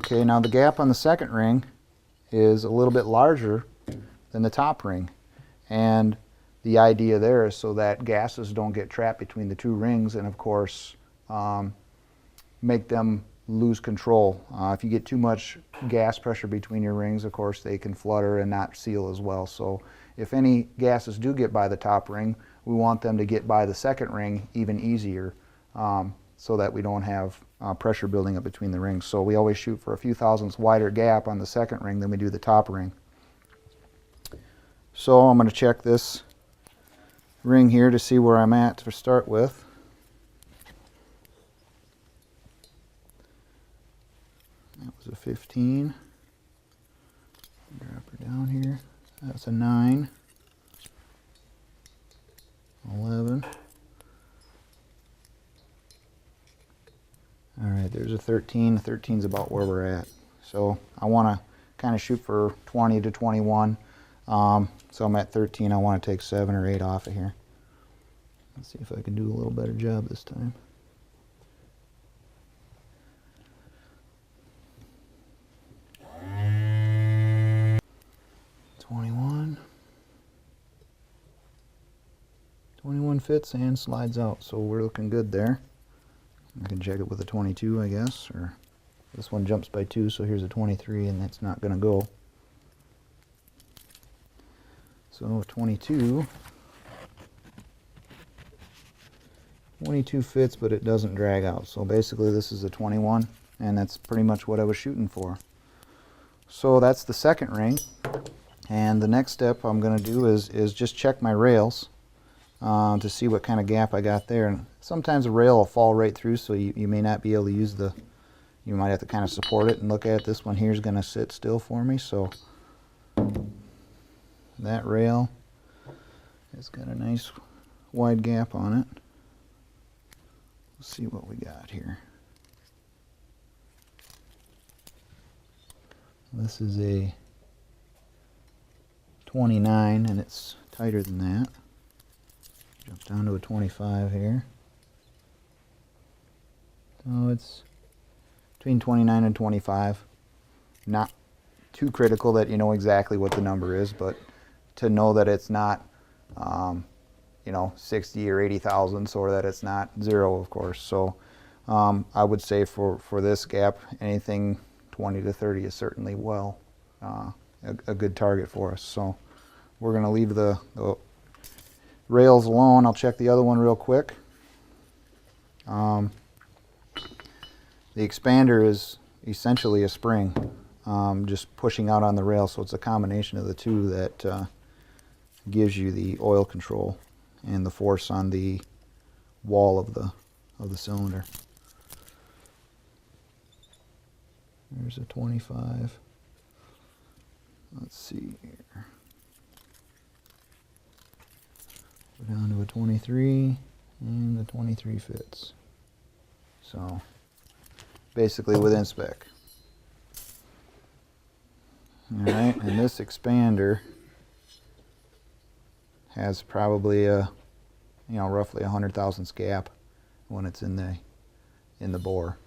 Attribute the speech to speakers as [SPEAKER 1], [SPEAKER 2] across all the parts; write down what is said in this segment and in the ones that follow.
[SPEAKER 1] Okay, now the gap on the second ring is a little bit larger than the top ring, and the idea there is so that gases don't get trapped between the two rings and of course make them lose control. If you get too much gas pressure between your rings, of course they can flutter and not seal as well. So if any gases do get by the top ring, we want them to get by the second ring even easier, so that we don't have pressure building up between the rings. So we always shoot for a few thousandths wider gap on the second ring than we do the top ring. So I'm going to check this ring here to see where I'm at to start with. That was a 15. Drop her down here. That's a 9. 11. Alright, there's a 13. 13 is about where we're at. So I want to kind of shoot for 20 to 21. So I'm at 13. I want to take 7 or 8 off of here. Let's see if I can do a little better job this time. $21 fits and slides out, so we're looking good there. I can check it with a 22, I guess, or this one jumps by 2, so here's a 23, and that's not going to go. So 22 fits, but it doesn't drag out. So basically this is a 21, and that's pretty much what I was shooting for. So that's the second ring, and the next step I'm going to do is just check my rails to see what kind of gap I got there. And sometimes a rail will fall right through, so you may not be able to use the, you might have to kind of support it and look at it. This one here is going to sit still for me, so that rail has got a nice wide gap on it. Let's see what we got here. This is a 29, and it's tighter than that. Jump down to a 25 here. So it's between 29 and 25. Not too critical that you know exactly what the number is, but to know that it's not, you know, 60 or 80 thousandths, or that it's not 0, of course. So I would say for this gap, anything 20 to 30 is certainly well a good target for us. So we're going to leave the rails alone. I'll check the other one real quick. The expander is essentially a spring, just pushing out on the rail, so it's a combination of the two that gives you the oil control and the force on the wall of the cylinder. There's a 25. Let's see here. Go down to a 23, and the 23 fits. So basically within spec. Alright, and this expander has probably a, you know, roughly 100 thousandths gap when it's in the bore.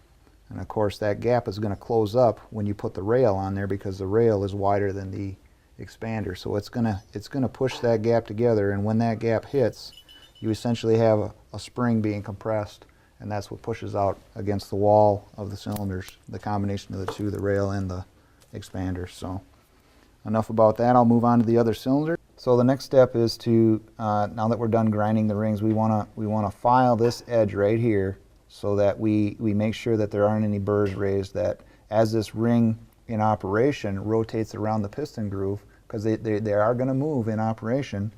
[SPEAKER 1] And of course that gap is going to close up when you put the rail on there, because the rail is wider than the expander. So it's gonna push that gap together, and when that gap hits, you essentially have a spring being compressed, and that's what pushes out against the wall of the cylinders, the combination of the two, the rail and the expander. So enough about that. I'll move on to the other cylinder. So the next step is to, now that we're done grinding the rings, we wanna file this edge right here, so that we make sure that there aren't any burrs raised, that as this ring in operation rotates around the piston groove, because they are going to move in operation,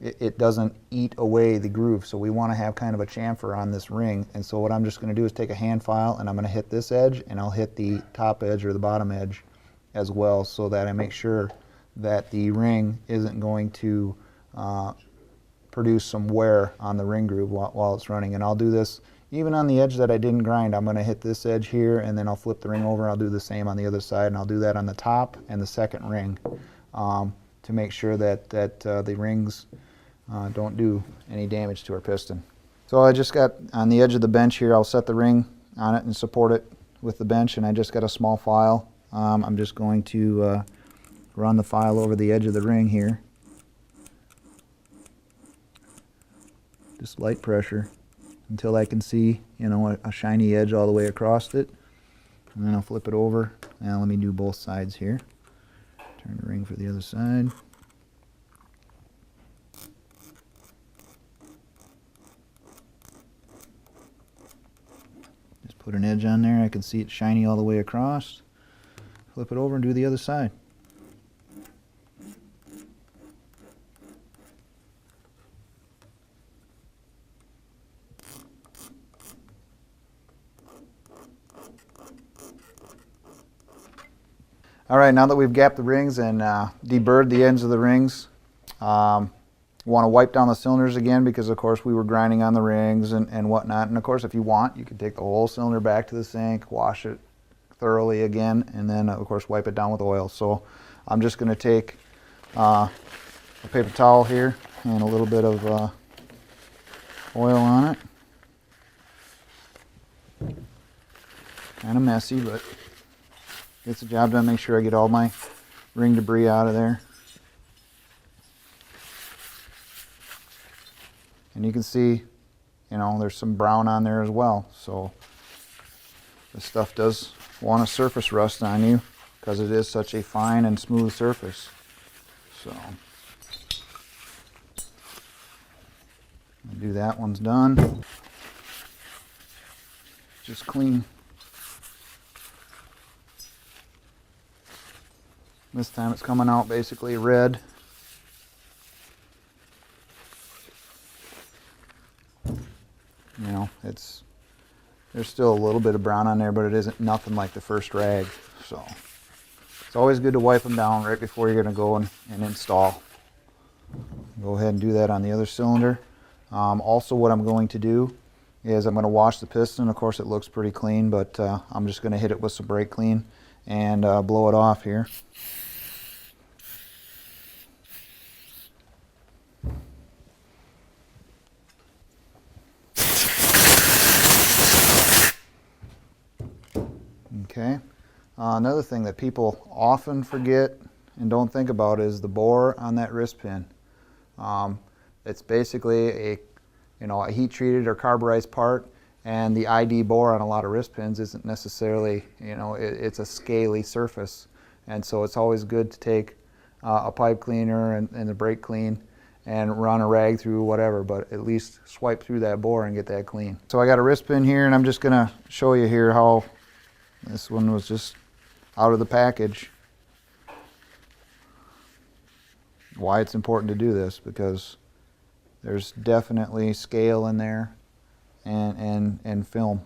[SPEAKER 1] it doesn't eat away the groove. So we want to have kind of a chamfer on this ring. And so what I'm just going to do is take a hand file, and I'm going to hit this edge, and I'll hit the top edge or the bottom edge as well, so that I make sure that the ring isn't going to produce some wear on the ring groove while it's running. And I'll do this even on the edge that I didn't grind. I'm going to hit this edge here, and then I'll flip the ring over. I'll do the same on the other side, and I'll do that on the top and the second ring to make sure that the rings don't do any damage to our piston. So I just got on the edge of the bench here. I'll set the ring on it and support it with the bench and I just got a small file, I'm just going to run the file over the edge of the ring here. Just light pressure until I can see, you know, a shiny edge all the way across it. And then I'll flip it over. Now let me do both sides here. Turn the ring for the other side. Just put an edge on there. I can see it shiny all the way across. Flip it over and do the other side. All right, now that we've gapped the rings and deburred the ends of the rings, want to wipe down the cylinders again because of course we were grinding on the rings and whatnot. And of course if you want, you can take the whole cylinder back to the sink, wash it thoroughly again, and then of course wipe it down with oil. So I'm just going to take a paper towel here and a little bit of oil on it. Kind of messy, but gets the job done. Make sure I get all my ring debris out of there. And you can see, you know, there's some brown on there as well. So this stuff does want to surface rust on you because it is such a fine and smooth surface. So I'll do that. One's done. Just clean. This time it's coming out basically red. You know, there's still a little bit of brown on there, but it isn't nothing like the first rag. So it's always good to wipe them down right before you're going to go and install. Go ahead and do that on the other cylinder. Also what I'm going to do is I'm going to wash the piston. Of course it looks pretty clean, but I'm just going to hit it with some brake clean and blow it off here. Okay. Another thing that people often forget and don't think about is the bore on that wrist pin. It's basically a heat treated or carburized part, and the ID bore on a lot of wrist pins isn't necessarily, it's a scaly surface, and so it's always good to take a pipe cleaner and the brake clean and run a rag through whatever, but at least swipe through that bore and get that clean. So I got a wrist pin here, and I'm just going to show you here how this one was just out of the package. Why it's important to do this, because there's definitely scale in there and film.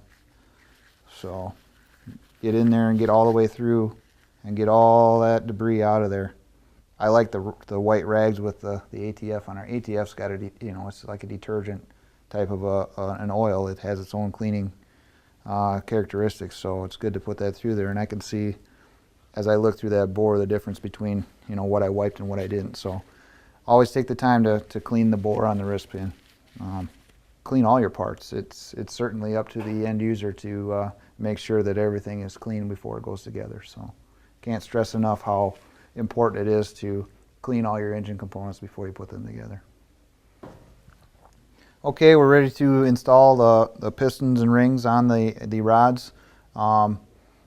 [SPEAKER 1] So get in there and get all the way through and get all that debris out of there. I like the white rags with the ATF on our ATF's got a, it's like a detergent type of an oil. It has its own cleaning characteristics, so it's good to put that through there. And I can see as I look through that bore the difference between what I wiped and what I didn't. So always take the time to clean the bore on the wrist pin. Clean all your parts. It's certainly up to the end user to make sure that everything is clean before it goes together. So can't stress enough how important it is to clean all your engine components before you put them together. Okay, we're ready to install the pistons and rings on the rods.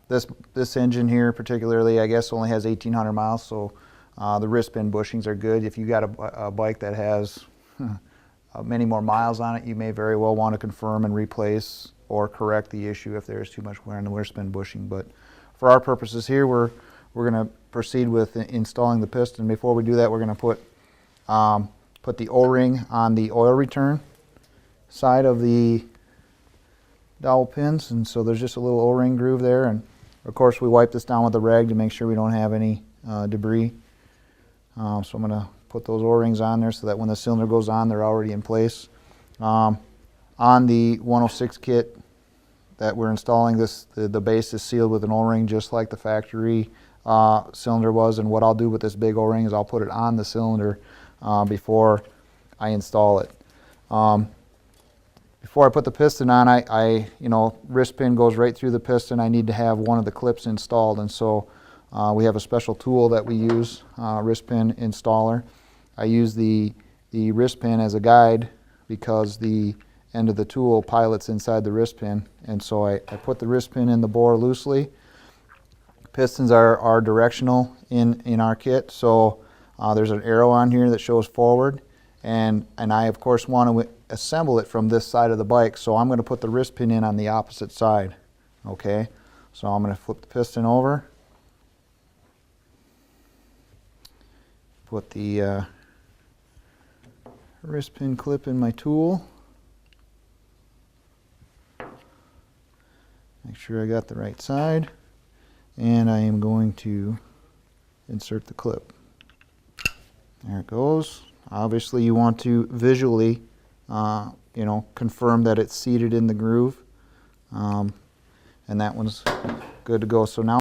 [SPEAKER 1] This engine here particularly, I guess, only has 1,800 miles, so the wrist pin bushings are good. If you got a bike that has many more miles on it, you may very well want to confirm and replace or correct the issue if there is too much wear on the wrist pin bushing. But for our purposes here, we're going to proceed with installing the piston. Before we do that, we're going to put the O-ring on the oil return side of the dowel pins, and so there's just a little O-ring groove there, and of course we wipe this down with a rag to make sure we don't have any debris. So I'm going to put those O-rings on there so that when the cylinder goes on, they're already in place. On the 106 kit that we're installing, the base is sealed with an O-ring just like the factory cylinder was, and what I'll do with this big O-ring is I'll put it on the cylinder before I install it. before I put the piston on, you know, wrist pin goes right through the piston. I need to have one of the clips installed, and so we have a special tool that we use, wrist pin installer. I use the wrist pin as a guide because the end of the tool pilots inside the wrist pin, and so I put the wrist pin in the bore loosely. Pistons are directional in our kit, so there's an arrow on here that shows forward, and I of course want to assemble it from this side of the bike, so I'm going to put the wrist pin in on the opposite side. Okay, so I'm going to flip the piston over, put the wrist pin clip in my tool, make sure I got the right side, and I am going to insert the clip. There it goes. Obviously you want to visually you know, confirm that it's seated in the groove, and that one's good to go. So now